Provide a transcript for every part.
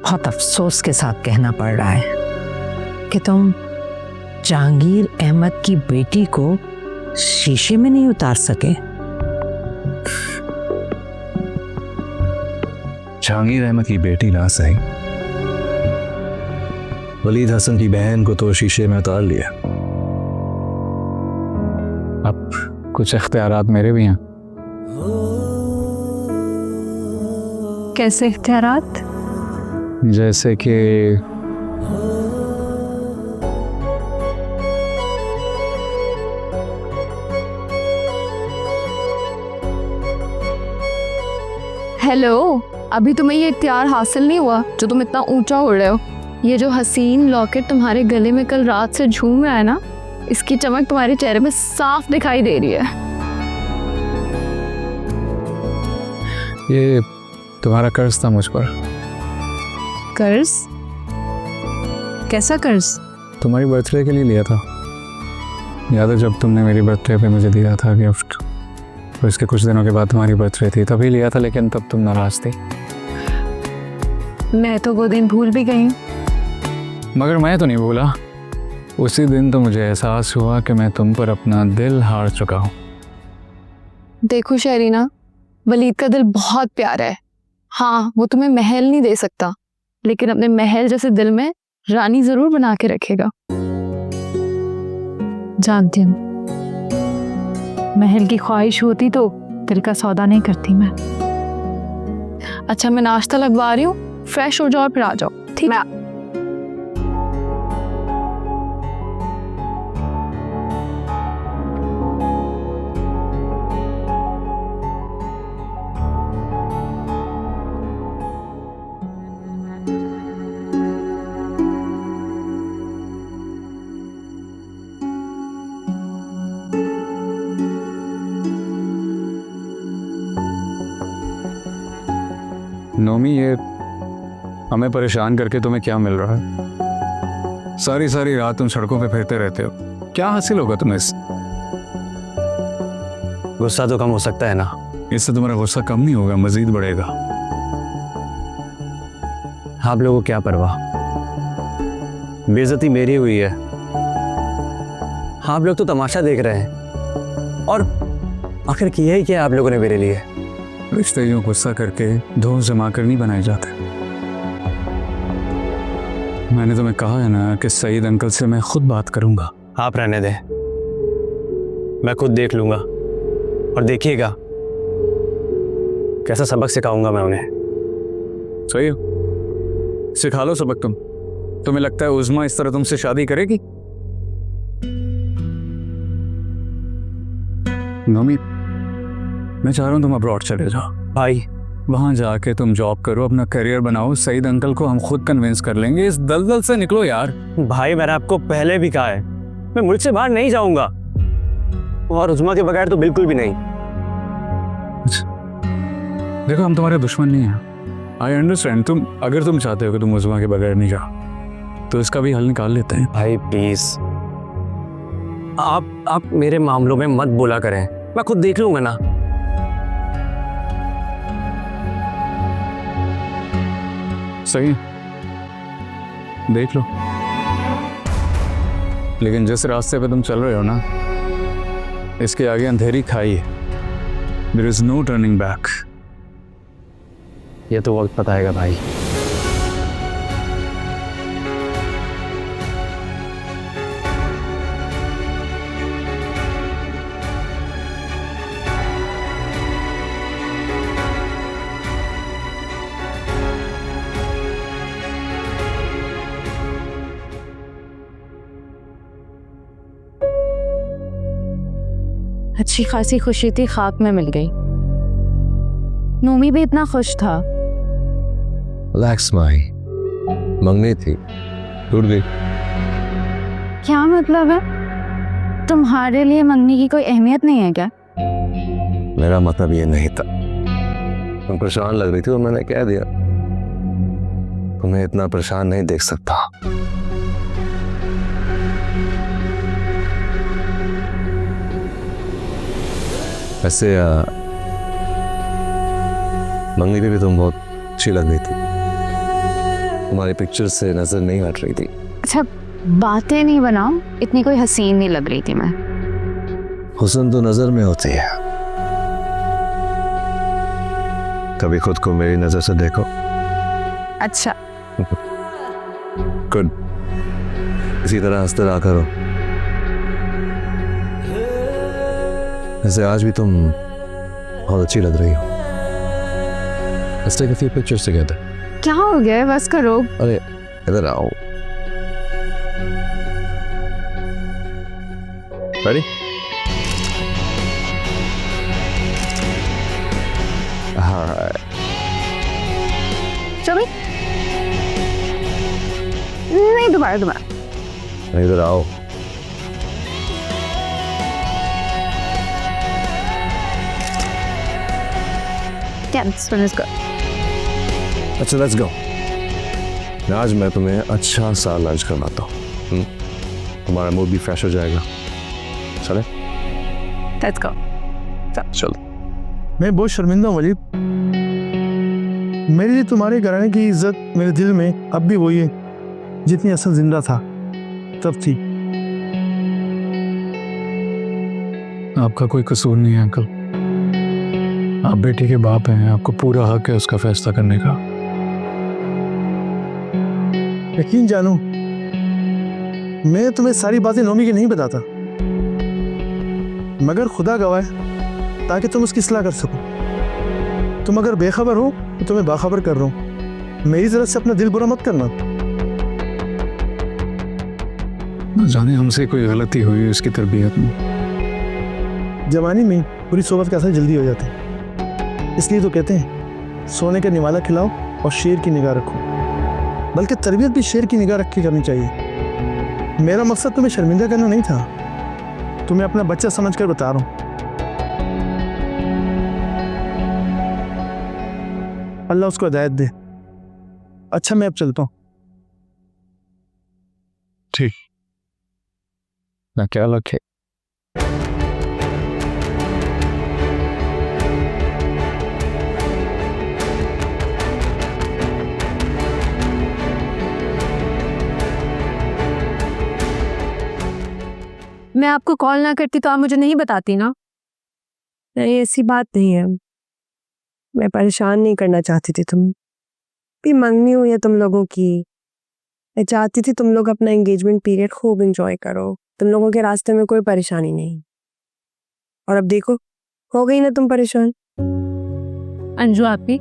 बहुत अफसोस के साथ कहना पड़ रहा है कि तुम जहांगीर अहमद की बेटी को शीशे में नहीं उतार सके। जहांगीर अहमद की बेटी ना सही, वलीद हसन की बहन को तो शीशे में उतार लिया। अब कुछ इख्तियारात मेरे भी हैं। कैसे इख्तियारात? जैसे कि हेलो, अभी तुम्हें ये इख्तियार हासिल नहीं हुआ जो तुम इतना ऊंचा उड़ रहे हो। ये जो हसीन लॉकेट तुम्हारे गले में कल रात से झूम रहा है ना, इसकी चमक तुम्हारे चेहरे में साफ दिखाई दे रही है। ये तुम्हारा कर्ज था मुझ पर। कर्ज? कैसा कर्ज? तुम्हारी बर्थडे के लिए लिया था। याद है जब तुमने मेरी बर्थडे पे मुझे दिया था गिफ्ट, तो इसके कुछ दिनों के बाद तुम्हारी बर्थडे थी, तभी लिया था, लेकिन तब तुम नाराज थी। मैं तो वो दिन भूल भी गई। मगर मैं तो नहीं भूला। उसी दिन तो मुझे एहसास हुआ कि मैं तुम पर अपना दिल हार चुका हूँ। देखो शरीना, वलीद का दिल बहुत प्यारा है। हाँ, वो तुम्हें महल नहीं दे सकता, लेकिन अपने महल जैसे दिल में रानी जरूर बना के रखेगा। जानती हूँ, महल की ख्वाहिश होती तो दिल का सौदा नहीं करती मैं। अच्छा, मैं नाश्ता लगवा रही हूँ, फ्रेश हो जाओ और फिर आ जाओ, ठीक है? नोमी, ये हमें परेशान करके तुम्हें क्या मिल रहा है? सारी सारी रात तुम सड़कों पे फिरते रहते हो, क्या हासिल होगा तुम्हें इससे? गुस्सा तो कम हो सकता है ना। इससे तुम्हारा गुस्सा कम नहीं होगा, मजीद बढ़ेगा। आप लोगों को क्या परवाह, बेइज्जती मेरी हुई है, आप लोग तो तमाशा देख रहे हैं। और आखिर किया ही क्या आप लोगों ने मेरे लिए? रिश्ते यूं गुस्सा करके धो जमा कर नहीं बनाए जाते। मैंने तुम्हें कहा है ना कि सईद अंकल से मैं खुद बात करूंगा। आप रहने दें, मैं खुद देख लूंगा। और देखिएगा कैसा सबक सिखाऊंगा मैं उन्हें। सही हो, सिखा लो सबक। तुम्हें लगता है उज़मा इस तरह तुमसे शादी करेगी? नोमी, मैं चाह रहा हूँ तुम अब्रॉड चले जाओ। भाई, वहां जाके तुम जॉब करो, अपना करियर बनाओ। सईद अंकल को हम खुद कन्विंस कर लेंगे। इस दलदल से निकलो यार। भाई मैंने आपको पहले भी कहा है, मैं मुल्क से बाहर नहीं जाऊंगा, और उज़मा के बगैर तो बिल्कुल भी नहीं। देखो, हम तुम्हारे दुश्मन नहीं हैं। I understand. अगर तुम चाहते हो कि तुम उज़मा के बगैर नहीं जाओ, तो इसका भी हल निकाल लेते हैं। भाई प्लीज, आप मेरे मामलों में मत बोला करें, मैं खुद देख लूंगा ना। सही, देख लो। लेकिन जिस रास्ते पे तुम चल रहे हो ना, इसके आगे अंधेरी खाई है। There is no turning back. ये तो वक्त बताएगा भाई। अच्छी खासी खुशी थी, खाक में मिल गई। नोमी भी इतना खुश था। रिलैक्स माही, मंगनी थी, टूट गई। क्या मतलब है? तुम्हारे लिए मंगनी की कोई अहमियत नहीं है क्या? मेरा मतलब ये नहीं था। तुम परेशान लग रही थी और मैंने कह दिया, तुम्हें इतना परेशान नहीं देख सकता। वैसे मंगनी पे भी तुम बहुत अच्छी लग रही थी। तुम्हारी पिक्चर से नजर नहीं हट रही थी। अच्छा बातें नहीं बनाओ, इतनी कोई हसीन नहीं लग रही थी मैं। हुस्न तो नजर में होती है। कभी खुद को मेरी नजर से देखो। अच्छा गुड, इसी तरह हंसते रहा करो। वैसे आज भी तुम बहुत अच्छी लग रही हो। Let's take a few pictures together. क्या हो गया है, बस करो। अरे इधर आओ। Ready? Alright. चलो नहीं, दोबारा इधर आओ। अच्छा लेट्स गो। आज मैं तुम्हें अच्छा सा लंच करवाता हूँ, तुम्हारा मूड भी फ्रेश हो जाएगा। चले? Let's go. चलो। मैं बहुत शर्मिंदा हूँ वलीद। मेरे लिए तुम्हारे घराने की इज्जत मेरे दिल में अब भी वही है जितनी असल जिंदा था तब थी। आपका कोई कसूर नहीं है अंकल। आप बेटी के बाप हैं, आपको पूरा हक है उसका फैसला करने का। यकीन जानो, मैं तुम्हें सारी बातें नोमी की नहीं बताता, मगर खुदा गवाह है ताकि तुम उसकी इस्लाह कर सको। तुम अगर बेखबर हो तो तुम्हें बाखबर कर रहा हूँ। मेरी तरफ से अपना दिल बुरा मत करना। न जाने हमसे कोई गलती हुई उसकी तरबियत में। जवानी में पूरी सोबत का असर जल्दी हो जाता है, इसलिए तो कहते हैं सोने का निवाला खिलाओ और शेर की निगाह रखो। बल्कि तरबियत भी शेर की निगाह रख के करनी चाहिए। मेरा मकसद तुम्हें शर्मिंदा करना नहीं था, तुम्हें अपना बच्चा समझकर बता रहा हूँ। अल्लाह उसको हिदायत दे। अच्छा मैं अब चलता हूँ। ठीक, ना क्या रखे। मैं आपको कॉल ना करती तो आप मुझे नहीं बताती ना। नहीं ऐसी बात नहीं है, मैं परेशान नहीं करना चाहती थी। तुम भी मंगनी हुई है तुम लोगों की। मैं चाहती थी तुम लोग अपना एंगेजमेंट पीरियड खूब एंजॉय करो, तुम लोगों के रास्ते में कोई परेशानी नहीं। और अब देखो हो गई ना तुम परेशान। अंजू आपी,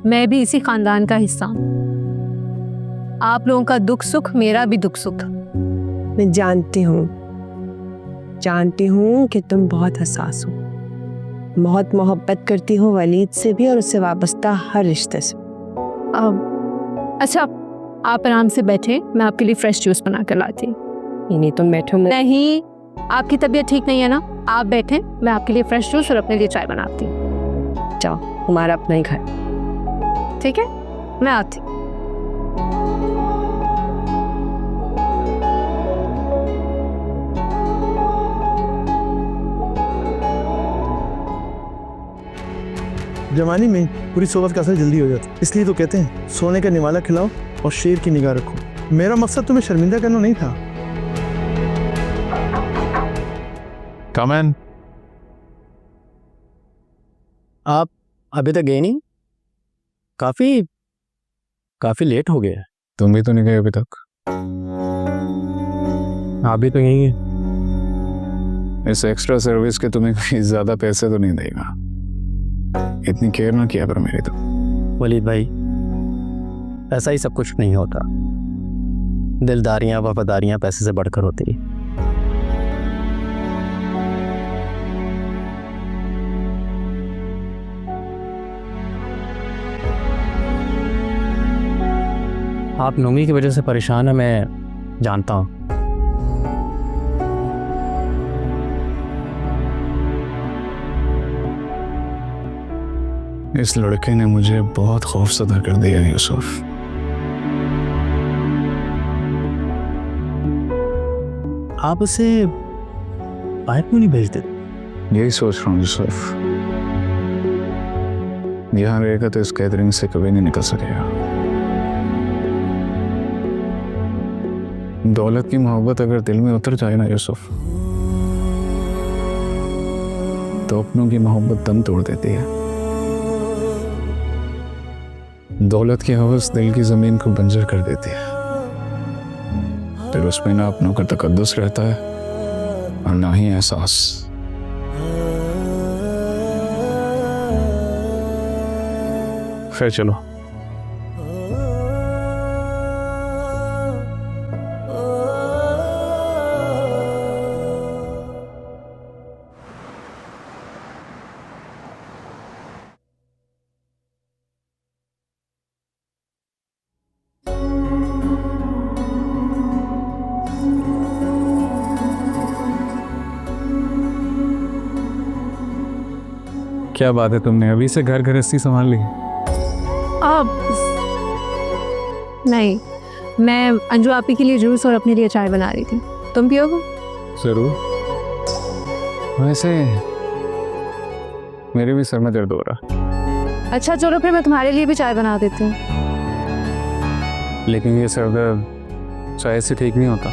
मैं भी इसी खानदान का हिस्सा हूँ। आप लोगों का दुख सुख मेरा भी दुख सुख। मैं जानती हूँ कि तुम बहुत हसास हो, बहुत मोहब्बत करती हो वलीद से भी और उससे वाबस्ता हर रिश्ते से। अच्छा आप आराम से बैठे, मैं आपके लिए फ्रेश जूस बना कर लाती। नहीं तुम बैठो। नहीं, आपकी तबीयत ठीक नहीं है ना, आप बैठे, मैं आपके लिए फ्रेश जूस और अपने लिए चाय बनाती हूँ। जाओ, तुम्हारा अपना ही घर। ठीक है, मैं आती। जवानी में पूरी सोबत का असर जल्दी हो जाता है, इसलिए तो कहते हैं सोने का निवाला खिलाओ और शेर की निगाह रखो। मेरा मकसद तुम्हें शर्मिंदा करना नहीं था। कम इन। आप अभी तक गए नहीं? काफी लेट हो गया। तुम भी तो नहीं गए अभी तक। आप भी तो यहीं हैं। इस एक्स्ट्रा सर्विस के तुम्हें कोई ज्यादा पैसे तो नहीं देगा। इतनी केयर ना किया करो मेरी। तो वलीद भाई, ऐसा ही सब कुछ नहीं होता। दिलदारियां वफादारियां पैसे से बढ़कर होती। आप नोमी की वजह से परेशान है, मैं जानता हूँ। इस लड़के ने मुझे बहुत खौफजदा कर दिया यूसुफ। आप उसे बाहर क्यों नहीं भेजते? यही सोच रहा हूँ यूसुफ, यहाँ रहेगा तो इस कैदरिंग से कभी नहीं निकल सकेगा। दौलत की मोहब्बत अगर दिल में उतर जाए ना यूसुफ, तो अपनों की मोहब्बत दम तोड़ देती है। दौलत की हवस दिल की जमीन को बंजर कर देती है। फिर उसमें ना अपनों का तकद्दुस रहता है और ना ही एहसास। खैर चलो, क्या बात है, तुमने अभी से घर गृहस्थी संभाल ली? अब नहीं, मैं अंजू आपी के लिए जूस और अपने लिए चाय बना रही थी। तुम पियोगे? जरूर। वैसे मेरे भी सर में दर्द हो रहा, अच्छा चलो फिर मैं तुम्हारे लिए भी चाय बना देती हूँ। लेकिन ये सर दर्द चाय से ठीक नहीं होता।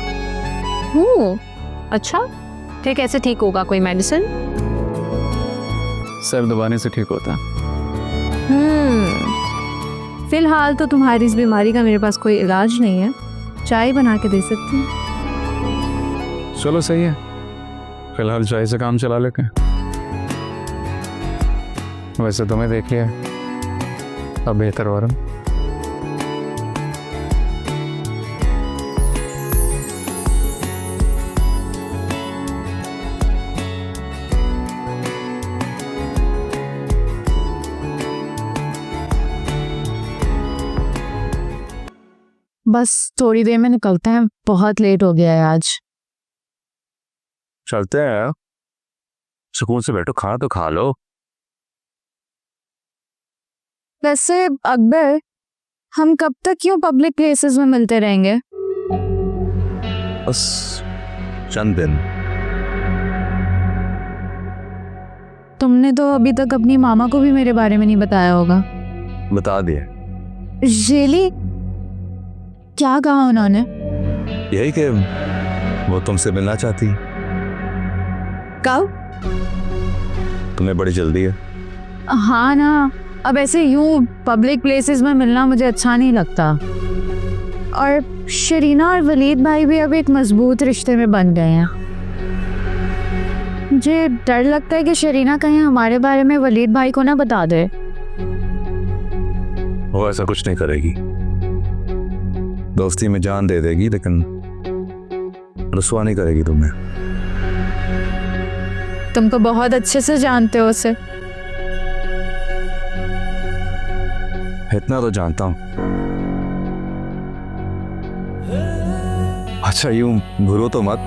अच्छा, फिर कैसे ठीक होगा? कोई मेडिसिन? सर दबाने से ठीक होता। फिलहाल तो तुम्हारी इस बीमारी का मेरे पास कोई इलाज नहीं है, चाय बना के दे सकती हूँ। चलो सही है, फिलहाल चाय से काम चला लेते हैं। वैसे तुम्हें देख लिया, अब बेहतर हो रहा। बस थोड़ी देर में निकलते हैं, बहुत लेट हो गया है आज। चलते हैं, सुकून से बैठो, खाना तो खा लो। वैसे अकबर, हम कब तक यूं पब्लिक प्लेसेस में मिलते रहेंगे? बस चंद दिन। तुमने तो अभी तक अपनी मामा को भी मेरे बारे में नहीं बताया होगा। बता दिए। रियली? क्या कहा उन्होंने? यही कि वो तुमसे मिलना चाहती। कब? तुम्हें बड़ी जल्दी है। हाँ ना, अब ऐसे यूं पब्लिक प्लेसेस में मिलना मुझे अच्छा नहीं लगता। और शरीना और वलीद भाई भी अब एक मजबूत रिश्ते में बन गए हैं। मुझे डर लगता है कि शरीना कहीं हमारे बारे में वलीद भाई को ना बता दे। वो ऐसा कुछ नहीं करेगी, दोस्ती में जान दे देगी, लेकिन रुसवा नहीं करेगी तुम्हें। तुम तो बहुत अच्छे से जानते हो उसे। इतना तो जानता हूं। अच्छा यूं घुरो तो मत,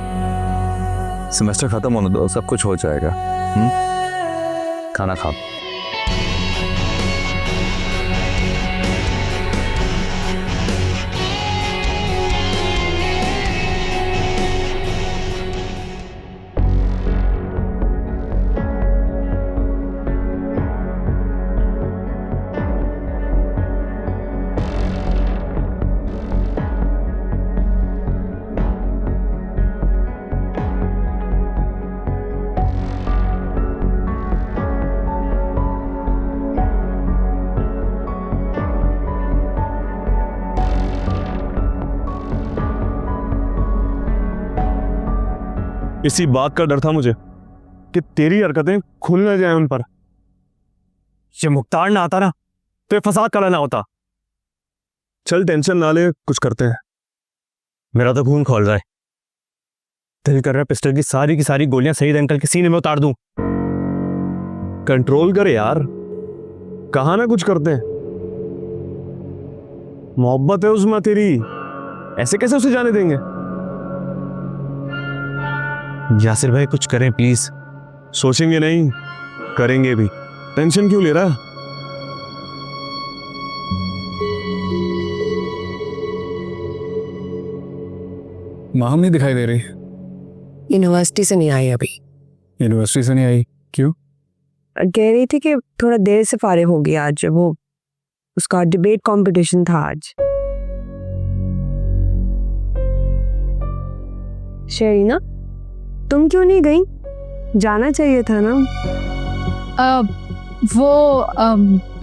सेमेस्टर खत्म होने दो, सब कुछ हो जाएगा। खाना खाओ। इसी बात का डर था मुझे कि तेरी हरकतें खुल न जाए उन पर। ये मुख्तार ना आता ना तो ये फसाद का ना होता। चल टेंशन ना ले, कुछ करते हैं। मेरा तो खून खोल रहा है, दिल कर रहा है पिस्टल की सारी गोलियां सईद अंकल के सीने में उतार दूं। कंट्रोल कर यार, कहा ना कुछ करते हैं। मोहब्बत है उसमें तेरी, ऐसे कैसे उसे जाने देंगे। यासिर भाई कुछ करें प्लीज। सोचेंगे नहीं, करेंगे भी। टेंशन क्यों ले रहा? माँ नहीं दिखाई दे रही। यूनिवर्सिटी से नहीं आई अभी। यूनिवर्सिटी से नहीं आई? क्यों? कह रही थी कि थोड़ा देर से फारिग होगी आज, वो उसका डिबेट कंपटीशन था आज। शरीना, तुम क्यों नहीं गई? जाना चाहिए था ना।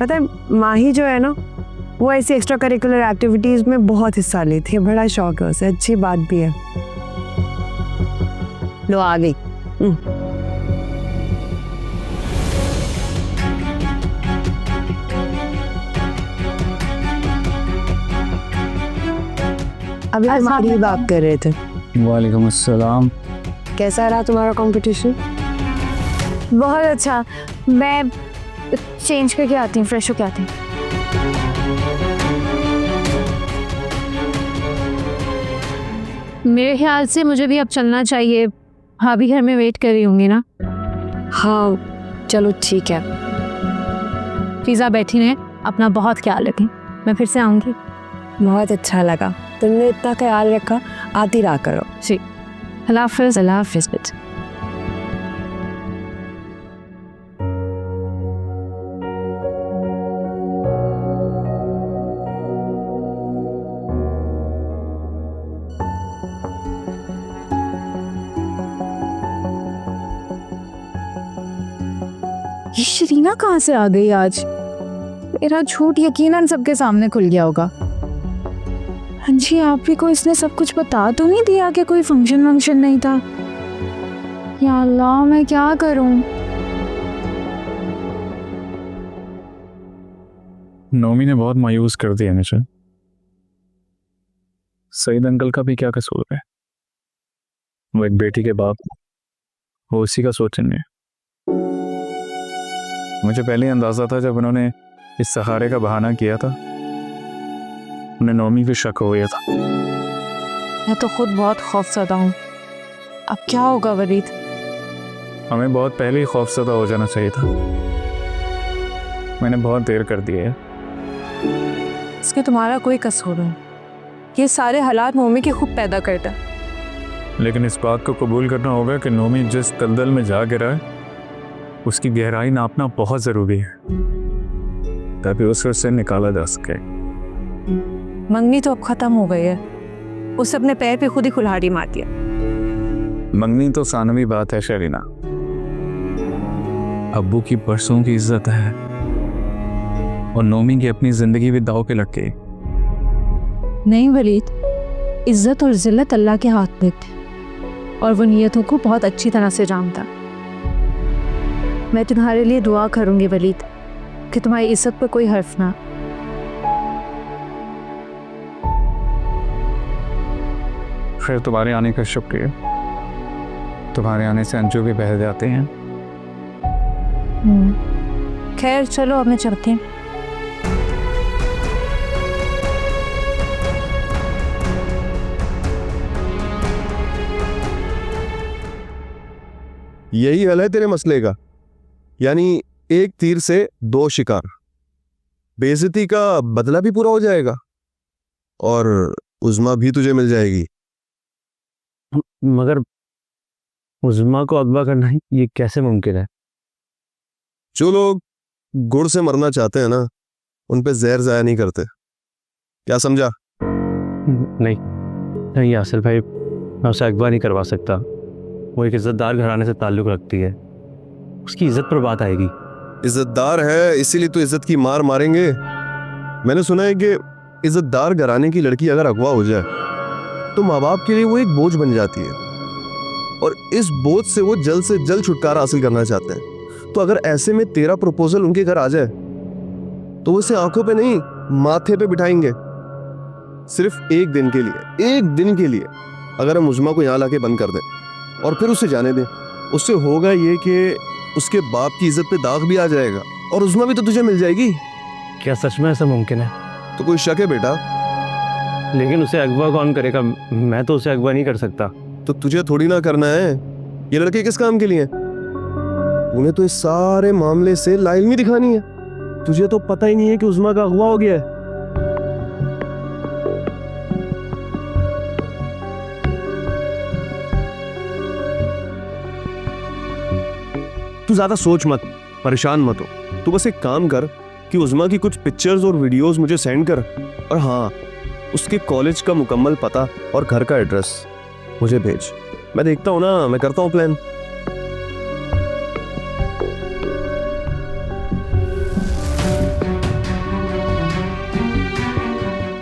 पता है माही जो है ना, वो ऐसी एक्स्ट्रा करिकुलर एक्टिविटीज में बहुत हिस्सा लेती है, बड़ा शौक है उसे, अच्छी बात भी है। लो आ गई। अभी हमारी बात कर रहे थे। वालेकुम अस्सलाम। कैसा रहा तुम्हारा कंपटीशन? बहुत अच्छा। मैं चेंज करके आती हूँ, फ्रेश होके आती हूँ। मेरे ख्याल से मुझे भी अब चलना चाहिए। भाभी घर में वेट कर रही होंगी ना? हाँ चलो ठीक है। फिजा बैठी रहे, अपना बहुत ख्याल रखें। मैं फिर से आऊँगी। बहुत अच्छा लगा, तुमने इतना ख्याल रखा। आती रहा करो। जी, अल्लाह हाफ़िज़। अल्लाह हाफ़िज़ बेटा। ये शरीना कहाँ से आ गई आज? मेरा झूठ यकीनन सबके सामने खुल गया होगा। हाँ जी, आप ही को इसने सब कुछ बता तो नहीं दिया कि कोई फंक्शन नहीं था? या अल्लाह, मैं क्या करूं? नौमी ने बहुत मायूस कर दिया मुझे। सईद अंकल का भी क्या कसूर है? वो एक बेटी के बाप, वो उसी का सोचेंगे। मुझे पहले ही अंदाजा था जब उन्होंने इस सहारे का बहाना किया था, उन्हें नौमी पे शक हो गया था। मैं तो खुद बहुत खौफज़दा हूँ। अब क्या होगा वरीद? हमें बहुत पहले ही खौफज़दा हो जाना चाहिए था। मैंने बहुत देर कर दी है। इसमें तुम्हारा कोई कसूर नहीं। ये सारे हालात नौमी के खूब पैदा करता है। लेकिन इस बात को कबूल करना होगा कि नौमी जिस दलदल में जा गिरा है, उसकी गहराई नापना बहुत ज़रूरी है ताकि उसे निकाला जा सके। मंगनी तो अब ख़त्म हो गई है। उसे अपने पैर पे खुद ही कुल्हाड़ी मार दिया। मंगनी तो सानवी बात है शरीना। अब्बू की परसों की इज्जत है और नौमी की अपनी जिंदगी भी दाव पे लग गई। नहीं वलीद, इज्जत और जिल्लत अल्लाह के हाथ में थे और वो नियतों को बहुत अच्छी तरह से जानता। मैं तुम्हारे लिए दुआ करूंगी वलीद कि तुम्हारी इज्जत पर कोई हर्फ ना। फिर तुम्हारे आने का शुक्रिया। तुम्हारे आने से अंजू भी बह जाते हैं। खैर चलो, अब मैं चलती हूँ। यही हल है तेरे मसले का, यानी एक तीर से दो शिकार। बेइज्जती का बदला भी पूरा हो जाएगा और उज़्मा भी तुझे मिल जाएगी। मगर उज़्मा को अगवा करना ये कैसे मुमकिन है? जो लोग गुड़ से मरना चाहते हैं ना, उन पे जहर जाया नहीं करते। क्या समझा? नहीं यासिर भाई, मैं उसे अगवा नहीं करवा सकता। वो एक इज्जतदार घराने से ताल्लुक़ रखती है, उसकी इज्जत पर बात आएगी। इज्जतदार है इसीलिए तो इज्जत की मार मारेंगे। मैंने सुना है कि इज्जतदार घराने की लड़की अगर अगवा हो जाए तो माँ बाप के लिए वो एक बोझ बन जाती है और इस बोझ से वो जल्द से जल्द छुटकारा हासिल करना चाहते हैं। तो अगर ऐसे में तेरा प्रपोजल उनके घर आ जाए तो वो उसे आंखों पे नहीं माथे पे बिठाएंगे, सिर्फ एक दिन के लिए। एक दिन के लिए अगर हम उज़्मा को यहाँ लाके बंद कर दें और फिर उसे जाने दें, उससे होगा ये कि उसके बाप की इज्जत पे दाग भी आ जाएगा और उज़्मा भी तो तुझे मिल जाएगी। क्या सच में ऐसा मुमकिन है? तो कोई शक है बेटा? लेकिन उसे अगवा कौन करेगा? मैं तो उसे अगवा नहीं कर सकता। तो तुझे थोड़ी ना करना है। ये लड़के किस काम के लिए हैं? उन्हें तो इस सारे मामले से लाइलमी दिखानी है। तुझे तो पता ही नहीं है कि उज़्मा का अगवा हो गया है। तू ज्यादा सोच मत, परेशान मत हो। तू बस एक काम कर कि उज़्मा की कुछ पिक्चर्स और वीडियोस मुझे सेंड कर, और हाँ, उसके कॉलेज का मुकम्मल पता और घर का एड्रेस मुझे भेज। मैं देखता हूँ ना, मैं करता हूँ प्लान।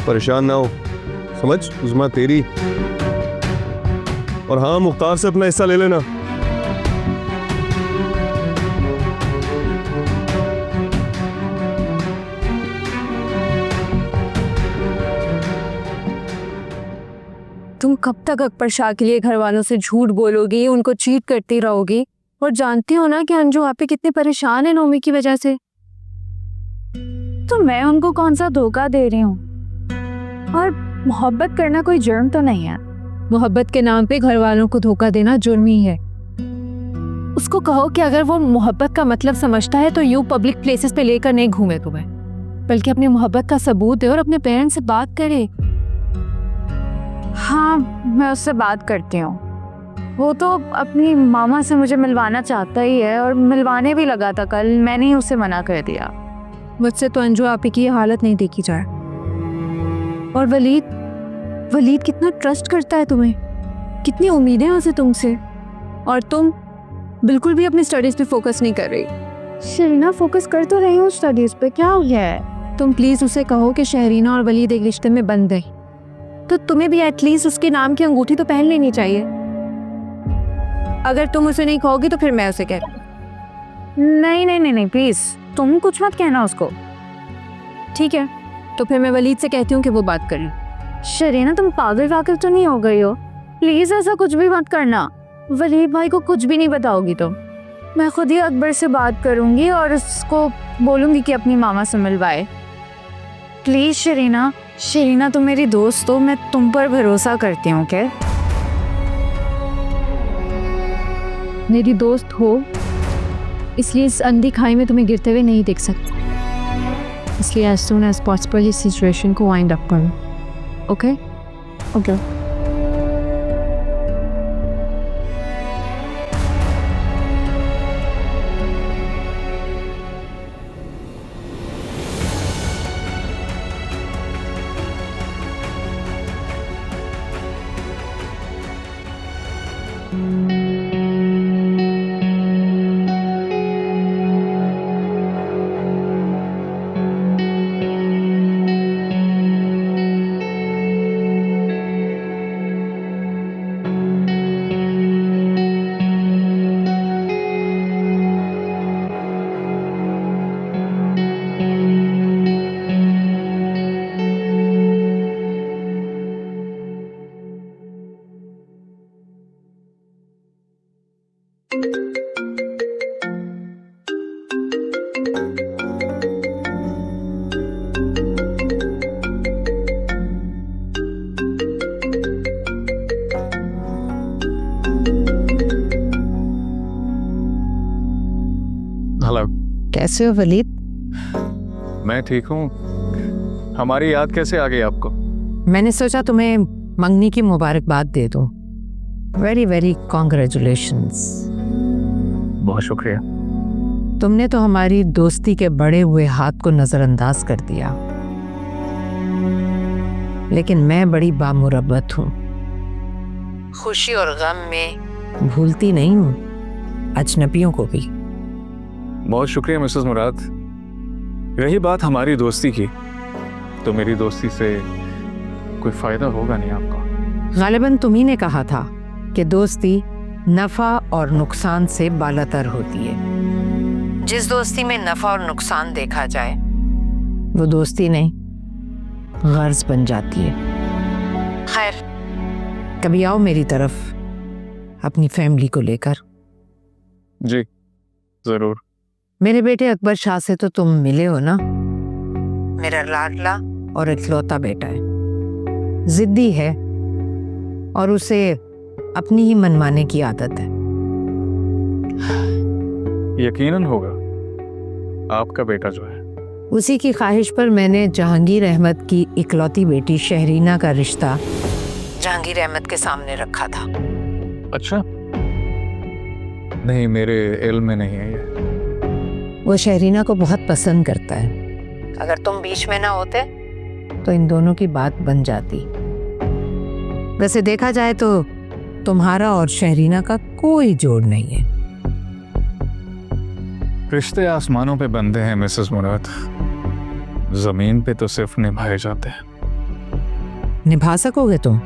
परेशान ना हो, समझ, उज़मा तेरी। और हाँ, मुख्तार से अपना हिस्सा ले लेना। तुम कब तक अकबर शाह के लिए घर वालों से झूठ बोलोगी, उनको चीट करती रहोगी? और जानती हो ना कि अंजू आप पे कितने परेशान है नोमी की वजह से। तो मैं उनको कौन सा धोखा दे रही हूँ? और मोहब्बत करना कोई जुर्म तो नहीं है। मोहब्बत के नाम पे घर वालों को धोखा देना जुर्म ही है। उसको कहो कि अगर वो मोहब्बत का मतलब समझता है तो यूं पब्लिक प्लेसेस पे लेकर नहीं घूमे तुम्हें, बल्कि अपनी मोहब्बत का सबूत दे और अपने पेरेंट्स से बात करे। हाँ, मैं उससे बात करती हूँ। वो तो अपनी मामा से मुझे मिलवाना चाहता ही है और मिलवाने भी लगा था कल, मैंने ही उसे मना कर दिया। मुझसे तो अंजू आपी की ये हालत नहीं देखी जाए। और वलीद कितना ट्रस्ट करता है तुम्हें, कितनी उम्मीदें हैं उसे तुमसे, और तुम बिल्कुल भी अपनी स्टडीज पे फोकस नहीं कर रही। शरीना, फोकस कर तो रही हूँ स्टडीज पे, क्या हो गया है? तुम प्लीज उसे कहो कि शहरीना और वलीद एक रिश्ते में बंद है, तो तुम्हें भी एटलीस्ट उसके नाम की अंगूठी तो पहन लेनी चाहिए। अगर तुम उसे नहीं कहोगी तो फिर मैं उसे कह नहीं प्लीज, तुम कुछ मत कहना उसको। ठीक है, तो फिर मैं वलीद से कहती हूँ कि वो बात कर ले। शरीना, तुम पागल वागल तो नहीं हो गई हो? प्लीज ऐसा कुछ भी मत करना। वलीद भाई को कुछ भी नहीं बताओगी तो मैं खुद ही अकबर से बात करूंगी और उसको बोलूंगी कि अपनी मामा से मिलवाए। प्लीज शरीना, तुम मेरी दोस्त हो, मैं तुम पर भरोसा करती हूँ। क्या मेरी दोस्त हो इसलिए इस अंधी खाई में तुम्हें गिरते हुए नहीं देख सकती, इसलिए as soon as possible इस सिचुएशन को वाइंड अप करो। ओके? ओके। हेलो, कैसे हो वलीद? मैं ठीक हूँ। हमारी याद कैसे आ गई आपको? मैंने सोचा तुम्हें मंगनी की मुबारकबाद दे दूं। Very very congratulations. बहुत शुक्रिया। तुमने तो हमारी दोस्ती के बढ़े हुए हाथ को नजरअंदाज कर दिया, लेकिन मैं बड़ी बामुरब्बत हूँ। खुशी और गम में भूलती नहीं हूँ अजनबियों को भी। बहुत शुक्रिया मिसेस मुराद। रही बात हमारी दोस्ती की, तो मेरी दोस्ती से कोई फायदा होगा नहीं आपको। गालिबन तुम ही ने कहा था कि दोस्ती नफा और नुकसान से बालातर होती है। जिस दोस्ती में नफा और नुकसान देखा जाए वो दोस्ती नहीं, गर्ज बन जाती है। खैर, कभी आओ मेरी तरफ अपनी फैमिली को लेकर। जी जरूर। मेरे बेटे अकबर शाह से तो तुम मिले हो ना? मेरा लाडला और इकलौता बेटा है, जिद्दी है और उसे अपनी ही मनमाने की आदत है। यकीनन होगा, आपका बेटा जो है। उसी की ख्वाहिश पर मैंने जहांगीर अहमद की इकलौती बेटी शहरीना का रिश्ता जहांगीर अहमद के सामने रखा था। अच्छा, नहीं, मेरे इल्म में नहीं है ये। वो शहरीना को बहुत पसंद करता है। अगर तुम बीच में ना होते तो इन दोनों की बात बन जाती। वैसे देखा जाए तो तुम्हारा और शहरीना का कोई जोड़ नहीं है। रिश्ते आसमानों पे बंधे हैं मिसेस मुराद, जमीन पे तो सिर्फ निभाए जाते हैं। निभा सकोगे तुम?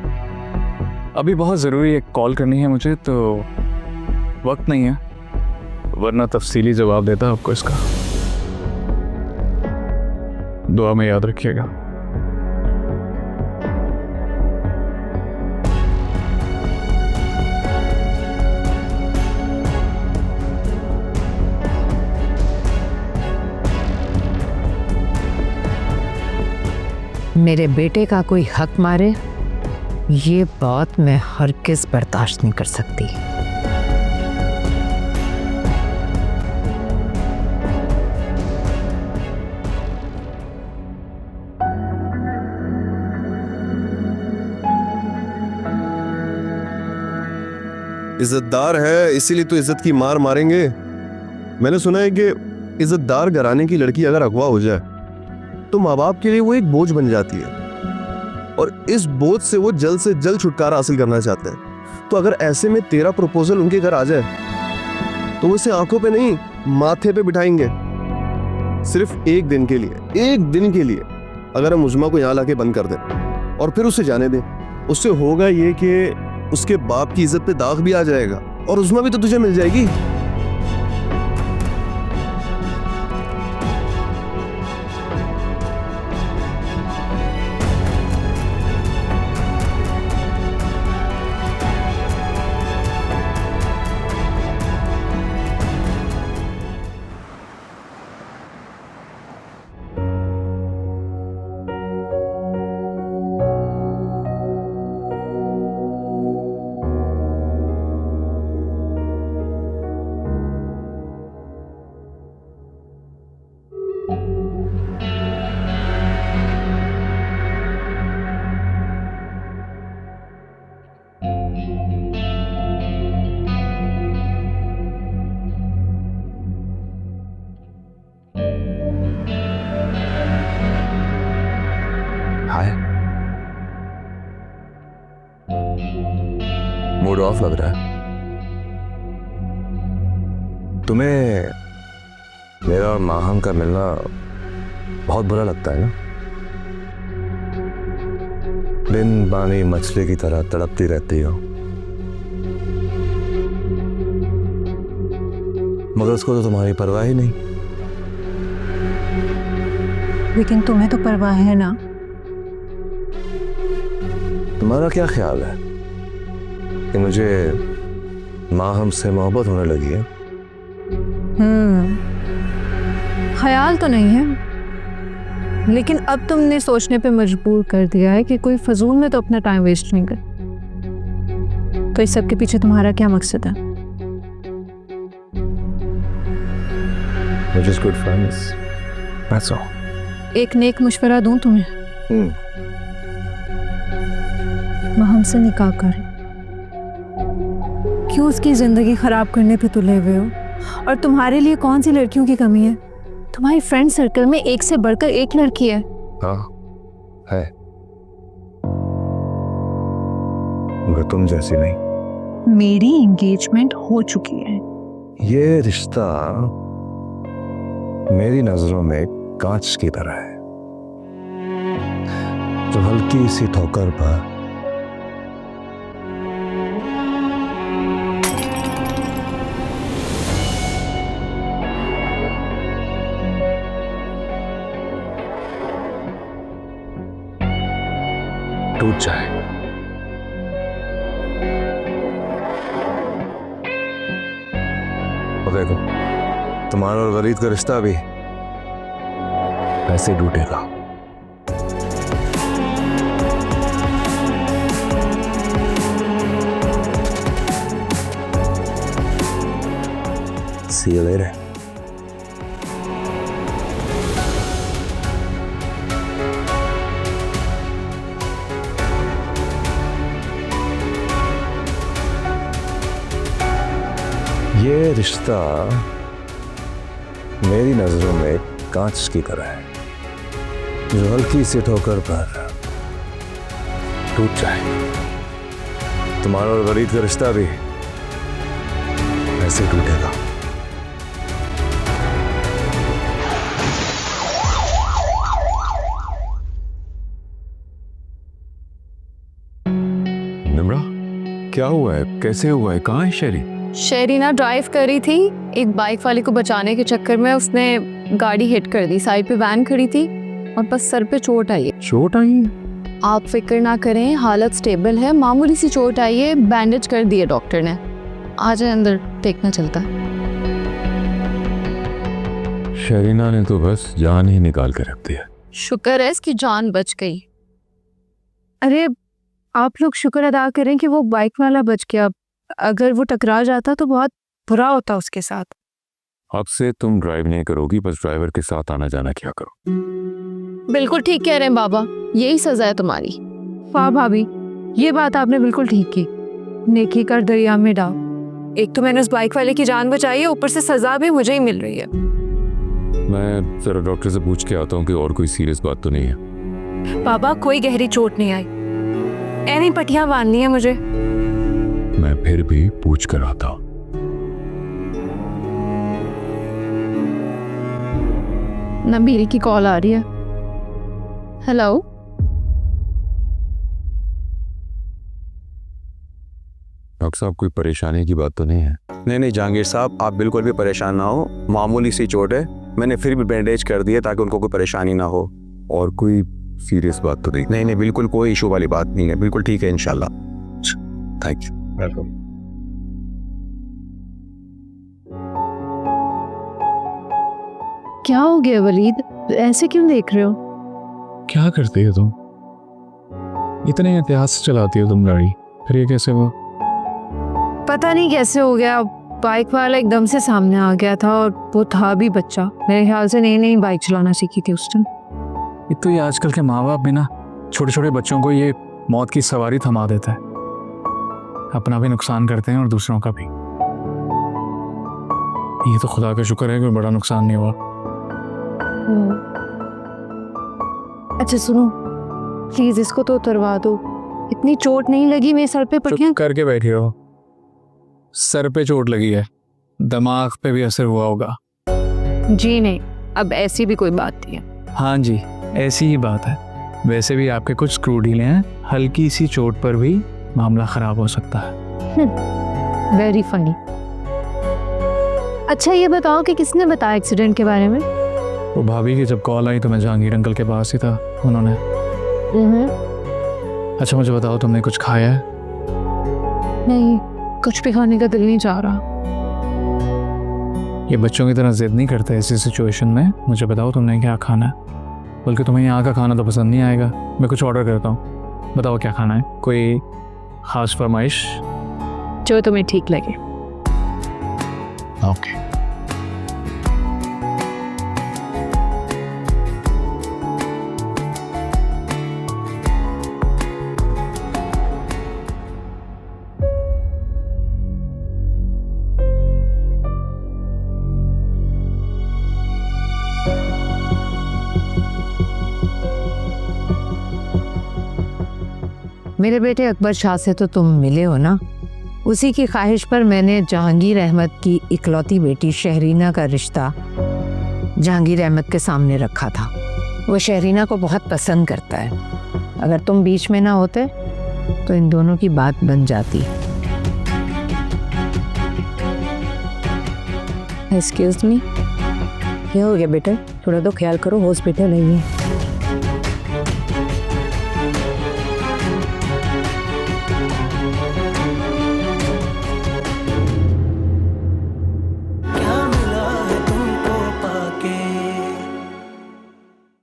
अभी बहुत ज़रूरी एक कॉल करनी है मुझे, तो वक्त नहीं है, वरना तफसीली जवाब देता आपको इसका। दुआ में याद रखिएगा। मेरे बेटे का कोई हक मारे, ये बात मैं हरगिज़ बर्दाश्त नहीं कर सकती। इज्जतदार है इसीलिए तो इज्जत की मार मारेंगे। मैंने सुना है कि इज्जतदार घराने की लड़की अगर अगवा हो जाए तो माँ बाप के लिए वो एक बोझ बन जाती है, और इस बोझ से वो जल्द से जल्द छुटकारा हासिल करना चाहते हैं। तो अगर ऐसे में तेरा प्रपोजल उनके घर आ जाए तो वो इसे आंखों पे नहीं माथे पे बिठाएंगे, सिर्फ एक दिन के लिए। एक दिन के लिए अगर हम उजमा को यहाँ लाके बंद कर दें और फिर उसे जाने दें, उससे होगा ये कि उसके बाप की इज्जत पे दाग भी आ जाएगा और उजमा भी तो तुझे मिल जाएगी। हाय, मूड ऑफ लग रहा है। तुम्हें मेरा और माहम का मिलना बहुत बुरा लगता है ना? बिन पानी मछली की तरह तड़पती रहती हो, मगर उसको तो तुम्हारी परवाह ही नहीं। लेकिन तुम्हें तो परवाह है ना। तुम्हारा क्या ख्याल है कि मुझे माहम से मोहब्बत होने लगी है? ख्याल तो नहीं है, लेकिन अब तुमने सोचने पे मजबूर कर दिया है कि कोई फजूल में तो अपना टाइम वेस्ट नहीं कर। तो इस सब के पीछे तुम्हारा क्या मकसद है? We're just good friends. That's all. एक नेक मशवरा दूं तुम्हें, माहम से निकाह कर। क्यों उसकी जिंदगी खराब करने पे तुले हुए हो? और तुम्हारे लिए कौन सी लड़कियों की कमी है? तुम्हारी फ्रेंड सर्कल में एक से बढ़कर एक लड़की है। हाँ है, मगर तुम जैसी नहीं। मेरी एंगेजमेंट हो चुकी है। ये रिश्ता मेरी नजरों में कांच की तरह है, जो हल्की सी ठोकर पर टूट जाए। और देखो, तुम्हारा और वलीद का रिश्ता भी ऐसे टूटेगा। See you later. ये रिश्ता मेरी नजरों में कांच की तरह है, जो हल्की सी ठोकर पर टूट जाए। तुम्हारा और वलीद का रिश्ता भी ऐसे टूटेगा। निम्रा, क्या हुआ है? कैसे हुआ है? कहाँ है शेरी? शेरीना ड्राइव कर रही थी, एक बाइक वाले को बचाने के चक्कर में उसने गाड़ी हिट कर दी। साइड पे वैन खड़ी थी और बस सर पे चोट आई है। चोट आई है? आप फिक्र ना करें, हालत स्टेबल है, मामूली सी चोट आई है, बैंडेज कर दिए डॉक्टर ने। आ जाए अंदर, देखना चलता है। शरीना ने तो बस जान ही निकाल कर रख दिया। शुक्र है इसकी जान बच गई। अरे आप लोग शुक्र अदा करें कि वो बाइक वाला बच गया, अगर वो टकरा जाता तो बहुत बुरा होता उसके साथ। अब से तुम ड्राइव नहीं करोगी, बस ड्राइवर के साथ आना जाना किया करो। बिल्कुल ठीक कह रहे हैं बाबा, यही सजा है तुम्हारी। वाह भाभी, ये बात आपने बिल्कुल ठीक की। नेकी कर दरिया में डाल। एक तो मैंने उस बाइक वाले की जान बचाई है, ऊपर से सजा भी मुझे ही मिल रही है। मैं जरा डॉक्टर से पूछ के आता हूँ कि और कोई सीरियस बात तो नहीं है। बाबा कोई गहरी चोट नहीं आई, ऐनी पट्टियां बांधनी है मुझे। मैं फिर भी पूछ कर आता हूँ। नबील की कॉल आ रही है। हेलो, डॉक्टर साहब कोई परेशानी की बात तो नहीं है? नहीं जहांगीर साहब, आप बिल्कुल भी परेशान ना हो, मामूली सी चोट है, मैंने फिर भी बैंडेज कर दिया ताकि उनको कोई परेशानी ना हो। और कोई सीरियस बात तो नहीं? नहीं बिल्कुल कोई इशू वाली बात नहीं है, बिल्कुल ठीक है इंशाल्लाह। Thank you. वेलकम। क्या हो गया वलीद, ऐसे क्यों देख रहे हो? क्या करती हो तुम? इतने एहतियात से चलाती हो तुम गाड़ी, फिर ये कैसे हुआ? पता नहीं कैसे हो गया, बाइक वाला एकदम से सामने आ गया था और वो था भी बच्चा। मेरे ख्याल से नई नई बाइक चलाना सीखी थी उस टाइम। एक तो ये आजकल के माँ बाप भी ना छोटे छोटे बच्चों को ये मौत की सवारी थमा देता है, अपना भी नुकसान करते हैं और दूसरों का भी। ये तो खुदा का शुक्र है कोई बड़ा नुकसान नहीं हुआ। अच्छा सुनो, प्लीज इसको तो उतरवा दो, इतनी चोट नहीं लगी मेरे सर पे पट्टियां। चुप करके बैठी हो, सर पे चोट लगी है, दिमाग पे भी असर हुआ होगा। जी नहीं, अब ऐसी भी कोई बात नहीं है। हाँ जी, ऐसी ही बात है। वैसे भी आपके कुछ स्क्रू ढीले हैं, हल्की सी चोट पर भी मामला खराब हो सकता है। Very funny. अच्छा ये बताओ कि किसने बताया एक्सीडेंट के बारे में? वो भाभी की जब कॉल आई तो मैं जहांगीर अंकल के पास ही था, उन्होंने। अच्छा मुझे बताओ, तुमने कुछ खाया है? नहीं, कुछ भी खाने का दिल नहीं चाह रहा। ये बच्चों की तरह जिद नहीं करते ऐसी सिचुएशन में। मुझे बताओ तुमने क्या खाना है, बल्कि तुम्हें यहाँ का खाना तो पसंद नहीं आएगा, मैं कुछ ऑर्डर करता हूँ। बताओ क्या खाना है, कोई खास फरमाइश? जो तुम्हें ठीक लगे। ओके। मेरे बेटे अकबर शाह से तो तुम मिले हो ना, उसी की ख्वाहिश पर मैंने जहांगीर अहमद की इकलौती बेटी शहरीना का रिश्ता जहांगीर अहमद के सामने रखा था। वो शहरीना को बहुत पसंद करता है। अगर तुम बीच में ना होते तो इन दोनों की बात बन जाती। एक्सक्यूज मी, क्या हो गया बेटा? थोड़ा तो ख्याल करो, हॉस्पिटल है ये।